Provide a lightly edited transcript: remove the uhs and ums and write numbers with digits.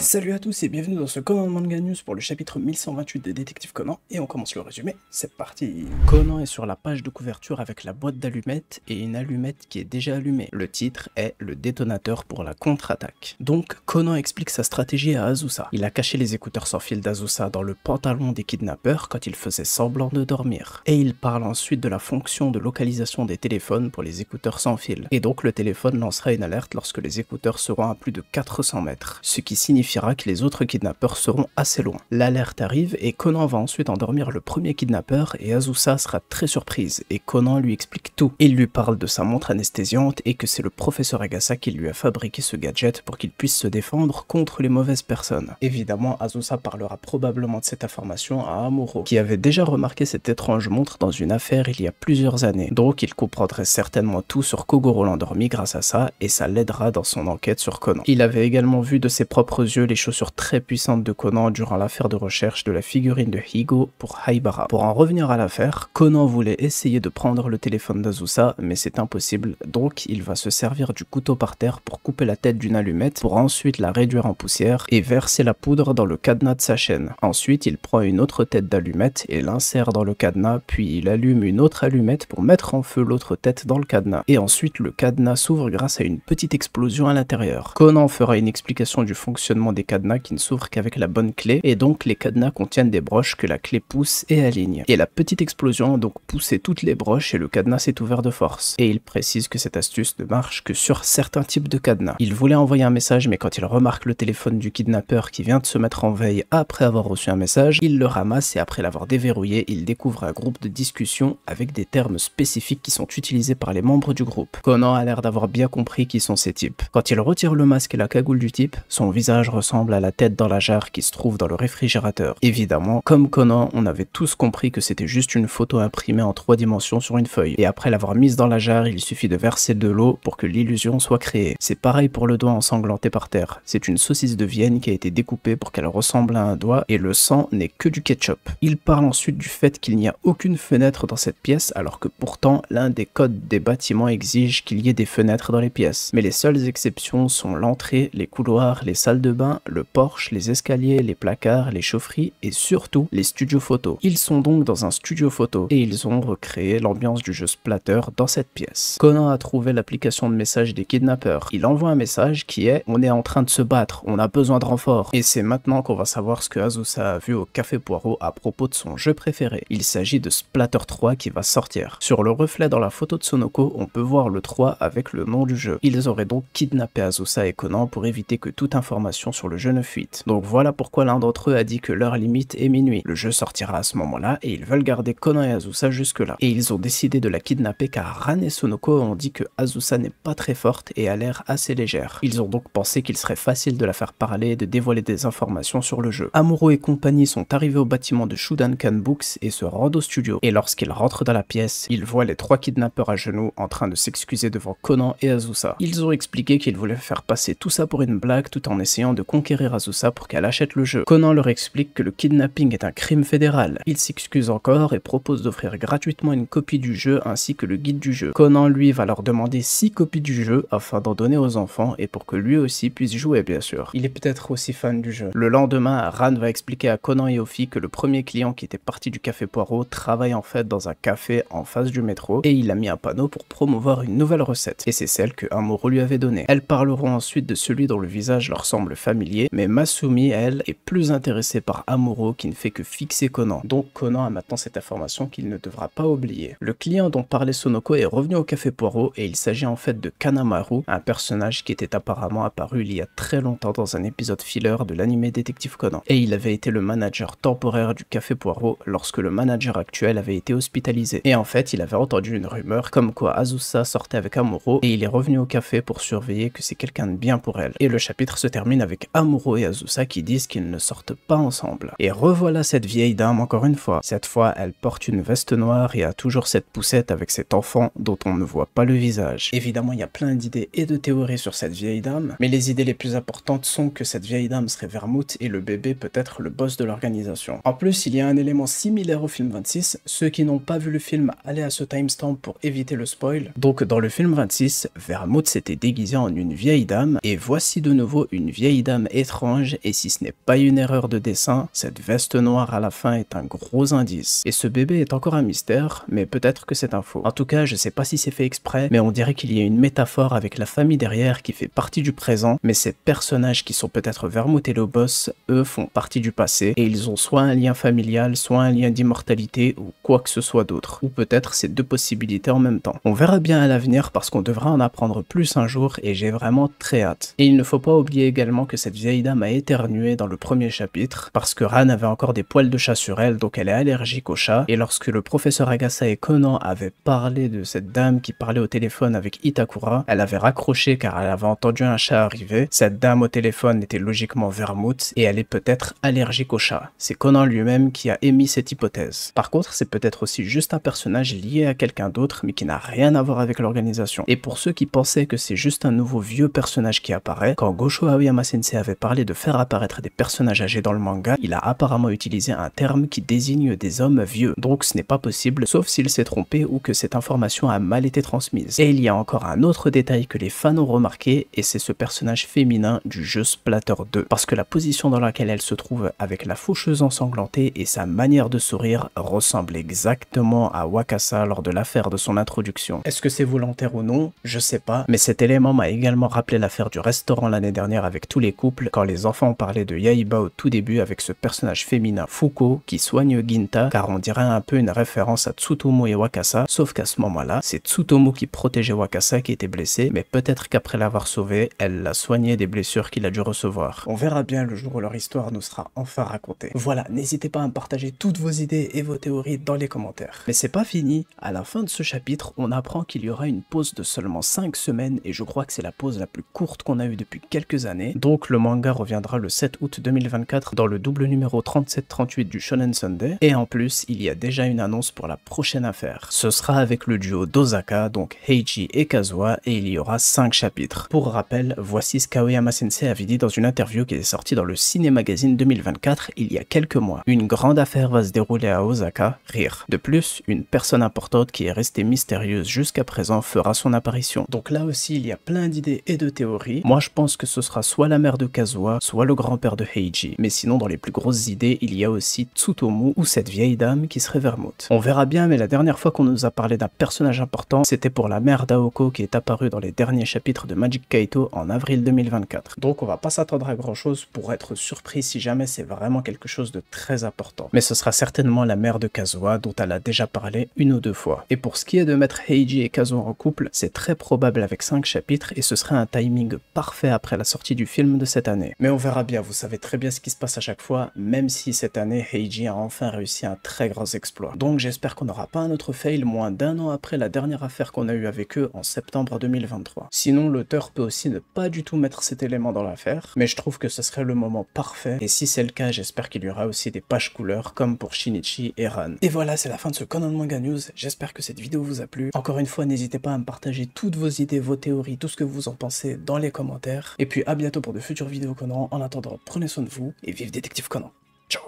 Salut à tous et bienvenue dans ce Conan Manga News pour le chapitre 1128 de Détective Conan, et on commence le résumé, c'est parti. Conan est sur la page de couverture avec la boîte d'allumettes et une allumette qui est déjà allumée. Le titre est le détonateur pour la contre-attaque. Donc Conan explique sa stratégie à Azusa. Il a caché les écouteurs sans fil d'Azusa dans le pantalon des kidnappeurs quand il faisait semblant de dormir. Et il parle ensuite de la fonction de localisation des téléphones pour les écouteurs sans fil. Et donc le téléphone lancera une alerte lorsque les écouteurs seront à plus de 400 mètres, ce qui signifiera que les autres kidnappeurs seront assez loin. L'alerte arrive et Conan va ensuite endormir le premier kidnappeur et Azusa sera très surprise et Conan lui explique tout. Il lui parle de sa montre anesthésiante et que c'est le professeur Agasa qui lui a fabriqué ce gadget pour qu'il puisse se défendre contre les mauvaises personnes. Évidemment, Azusa parlera probablement de cette information à Amuro, qui avait déjà remarqué cette étrange montre dans une affaire il y a plusieurs années. Donc il comprendrait certainement tout sur Kogoro l'endormi grâce à ça et ça l'aidera dans son enquête sur Conan. Il avait également vu de ses propres yeux les chaussures très puissantes de Conan durant l'affaire de recherche de la figurine de Higo pour Haibara. Pour en revenir à l'affaire, Conan voulait essayer de prendre le téléphone d'Azusa, mais c'est impossible, donc il va se servir du couteau par terre pour couper la tête d'une allumette pour ensuite la réduire en poussière et verser la poudre dans le cadenas de sa chaîne. Ensuite, il prend une autre tête d'allumette et l'insère dans le cadenas, puis il allume une autre allumette pour mettre en feu l'autre tête dans le cadenas. Et ensuite, le cadenas s'ouvre grâce à une petite explosion à l'intérieur. Conan fera une explication du fonctionnement des cadenas qui ne s'ouvrent qu'avec la bonne clé, et donc les cadenas contiennent des broches que la clé pousse et aligne. Et la petite explosion a donc poussé toutes les broches et le cadenas s'est ouvert de force. Et il précise que cette astuce ne marche que sur certains types de cadenas. Il voulait envoyer un message, mais quand il remarque le téléphone du kidnappeur qui vient de se mettre en veille après avoir reçu un message, il le ramasse et après l'avoir déverrouillé, il découvre un groupe de discussion avec des termes spécifiques qui sont utilisés par les membres du groupe. Conan a l'air d'avoir bien compris qui sont ces types. Quand il retire le masque et la cagoule du type, son visage ressemble à la tête dans la jarre qui se trouve dans le réfrigérateur. Évidemment, comme Conan, on avait tous compris que c'était juste une photo imprimée en 3 dimensions sur une feuille. Et après l'avoir mise dans la jarre, il suffit de verser de l'eau pour que l'illusion soit créée. C'est pareil pour le doigt ensanglanté par terre. C'est une saucisse de Vienne qui a été découpée pour qu'elle ressemble à un doigt et le sang n'est que du ketchup. Il parle ensuite du fait qu'il n'y a aucune fenêtre dans cette pièce alors que pourtant l'un des codes des bâtiments exige qu'il y ait des fenêtres dans les pièces. Mais les seules exceptions sont l'entrée, les couloirs, les salles de bain, le porche, les escaliers, les placards, les chaufferies et surtout les studios photos. Ils sont donc dans un studio photo et ils ont recréé l'ambiance du jeu Splatter dans cette pièce. Conan a trouvé l'application de message des kidnappeurs. Il envoie un message qui est « On est en train de se battre, on a besoin de renfort ». Et c'est maintenant qu'on va savoir ce que Azusa a vu au Café Poirot à propos de son jeu préféré. Il s'agit de Splatter 3 qui va sortir. Sur le reflet dans la photo de Sonoko, on peut voir le 3 avec le nom du jeu. Ils auraient donc kidnappé Azusa et Conan pour éviter que toute information sur le jeu ne fuite. Donc voilà pourquoi l'un d'entre eux a dit que l'heure limite est minuit. Le jeu sortira à ce moment-là et ils veulent garder Conan et Azusa jusque là. Et ils ont décidé de la kidnapper car Ran et Sonoko ont dit que Azusa n'est pas très forte et a l'air assez légère. Ils ont donc pensé qu'il serait facile de la faire parler et de dévoiler des informations sur le jeu. Amuro et compagnie sont arrivés au bâtiment de Shudankan Books et se rendent au studio. Et lorsqu'ils rentrent dans la pièce, ils voient les 3 kidnappeurs à genoux en train de s'excuser devant Conan et Azusa. Ils ont expliqué qu'ils voulaient faire passer tout ça pour une blague tout en essayant de conquérir Azusa pour qu'elle achète le jeu. Conan leur explique que le kidnapping est un crime fédéral. Il s'excuse encore et propose d'offrir gratuitement une copie du jeu ainsi que le guide du jeu. Conan lui va leur demander 6 copies du jeu afin d'en donner aux enfants et pour que lui aussi puisse jouer bien sûr. Il est peut-être aussi fan du jeu. Le lendemain, Ran va expliquer à Conan et aux filles que le premier client qui était parti du Café Poirot travaille en fait dans un café en face du métro et il a mis un panneau pour promouvoir une nouvelle recette. Et c'est celle que Amuro lui avait donnée. Elles parleront ensuite de celui dont le visage leur semble familier, mais Masumi, elle, est plus intéressée par Amuro qui ne fait que fixer Conan. Donc Conan a maintenant cette information qu'il ne devra pas oublier. Le client dont parlait Sonoko est revenu au Café Poirot et il s'agit en fait de Kanamaru, un personnage qui était apparemment apparu il y a très longtemps dans un épisode filler de l'anime Détective Conan. Et il avait été le manager temporaire du Café Poirot lorsque le manager actuel avait été hospitalisé. Et en fait, il avait entendu une rumeur comme quoi Azusa sortait avec Amuro et il est revenu au café pour surveiller que c'est quelqu'un de bien pour elle. Et le chapitre se termine avec Amuro et Azusa qui disent qu'ils ne sortent pas ensemble. Et revoilà cette vieille dame encore une fois. Cette fois, elle porte une veste noire et a toujours cette poussette avec cet enfant dont on ne voit pas le visage. Évidemment, il y a plein d'idées et de théories sur cette vieille dame, mais les idées les plus importantes sont que cette vieille dame serait Vermouth et le bébé peut être le boss de l'organisation. En plus, il y a un élément similaire au film 26. Ceux qui n'ont pas vu le film, allez à ce timestamp pour éviter le spoil. Donc dans le film 26, Vermouth s'était déguisé en une vieille dame et voici de nouveau une vieille dame dame étrange et si ce n'est pas une erreur de dessin, cette veste noire à la fin est un gros indice. Et ce bébé est encore un mystère, mais peut-être que c'est un faux. En tout cas, je sais pas si c'est fait exprès, mais on dirait qu'il y a une métaphore avec la famille derrière qui fait partie du présent, mais ces personnages qui sont peut-être Vermouth et Lobos, eux font partie du passé, et ils ont soit un lien familial, soit un lien d'immortalité, ou quoi que ce soit d'autre. Ou peut-être ces deux possibilités en même temps. On verra bien à l'avenir parce qu'on devra en apprendre plus un jour, et j'ai vraiment très hâte. Et il ne faut pas oublier également que cette vieille dame a éternué dans le premier chapitre, parce que Ran avait encore des poils de chat sur elle, donc elle est allergique aux chats, et lorsque le professeur Agasa et Conan avaient parlé de cette dame qui parlait au téléphone avec Itakura, elle avait raccroché car elle avait entendu un chat arriver. Cette dame au téléphone était logiquement Vermouth, et elle est peut-être allergique aux chats. C'est Conan lui-même qui a émis cette hypothèse. Par contre, c'est peut-être aussi juste un personnage lié à quelqu'un d'autre, mais qui n'a rien à voir avec l'organisation. Et pour ceux qui pensaient que c'est juste un nouveau vieux personnage qui apparaît, quand Gosho Aoyama Sensei avait parlé de faire apparaître des personnages âgés dans le manga, il a apparemment utilisé un terme qui désigne des hommes vieux. Donc ce n'est pas possible, sauf s'il s'est trompé ou que cette information a mal été transmise. Et il y a encore un autre détail que les fans ont remarqué, et c'est ce personnage féminin du jeu Splatter 2. Parce que la position dans laquelle elle se trouve avec la faucheuse ensanglantée et sa manière de sourire ressemble exactement à Wakasa lors de l'affaire de son introduction. Est-ce que c'est volontaire ou non? Je sais pas, mais cet élément m'a également rappelé l'affaire du restaurant l'année dernière avec tous les couples, quand les enfants parlaient de Yaiba au tout début avec ce personnage féminin Fuko qui soigne Ginta, car on dirait un peu une référence à Tsutomu et Wakasa, sauf qu'à ce moment-là, c'est Tsutomu qui protégeait Wakasa qui était blessé, mais peut-être qu'après l'avoir sauvé, elle l'a soigné des blessures qu'il a dû recevoir. On verra bien le jour où leur histoire nous sera enfin racontée. Voilà, n'hésitez pas à me partager toutes vos idées et vos théories dans les commentaires. Mais c'est pas fini, à la fin de ce chapitre, on apprend qu'il y aura une pause de seulement 5 semaines, et je crois que c'est la pause la plus courte qu'on a eue depuis quelques années, donc le manga reviendra le 7 août 2024 dans le double numéro 37-38 du Shonen Sunday, et en plus, il y a déjà une annonce pour la prochaine affaire. Ce sera avec le duo d'Osaka, donc Heiji et Kazuha, et il y aura 5 chapitres. Pour rappel, voici ce qu'Aoyama Sensei avait dit dans une interview qui est sortie dans le Ciné Magazine 2024 il y a quelques mois. Une grande affaire va se dérouler à Osaka, rire. De plus, une personne importante qui est restée mystérieuse jusqu'à présent fera son apparition. Donc là aussi, il y a plein d'idées et de théories. Moi, je pense que ce sera soit la mère de Kazuha, soit le grand-père de Heiji. Mais sinon, dans les plus grosses idées, il y a aussi Tsutomu ou cette vieille dame qui serait Vermouth. On verra bien, mais la dernière fois qu'on nous a parlé d'un personnage important, c'était pour la mère d'Aoko qui est apparue dans les derniers chapitres de Magic Kaito en avril 2024. Donc on va pas s'attendre à grand chose pour être surpris si jamais c'est vraiment quelque chose de très important. Mais ce sera certainement la mère de Kazuha dont elle a déjà parlé une ou deux fois. Et pour ce qui est de mettre Heiji et Kazuha en couple, c'est très probable avec 5 chapitres et ce serait un timing parfait après la sortie du film de cette année. Mais on verra bien, vous savez très bien ce qui se passe à chaque fois, même si cette année Heiji a enfin réussi un très grand exploit. Donc j'espère qu'on n'aura pas un autre fail moins d'un an après la dernière affaire qu'on a eue avec eux en septembre 2023. Sinon l'auteur peut aussi ne pas du tout mettre cet élément dans l'affaire, mais je trouve que ce serait le moment parfait, et si c'est le cas, j'espère qu'il y aura aussi des pages couleurs comme pour Shinichi et Ran. Et voilà, c'est la fin de ce Conan Manga News, j'espère que cette vidéo vous a plu. Encore une fois, n'hésitez pas à me partager toutes vos idées, vos théories, tout ce que vous en pensez dans les commentaires, et puis à bientôt pour de futures vidéos Conan. En attendant, prenez soin de vous, et vive Détective Conan. Ciao.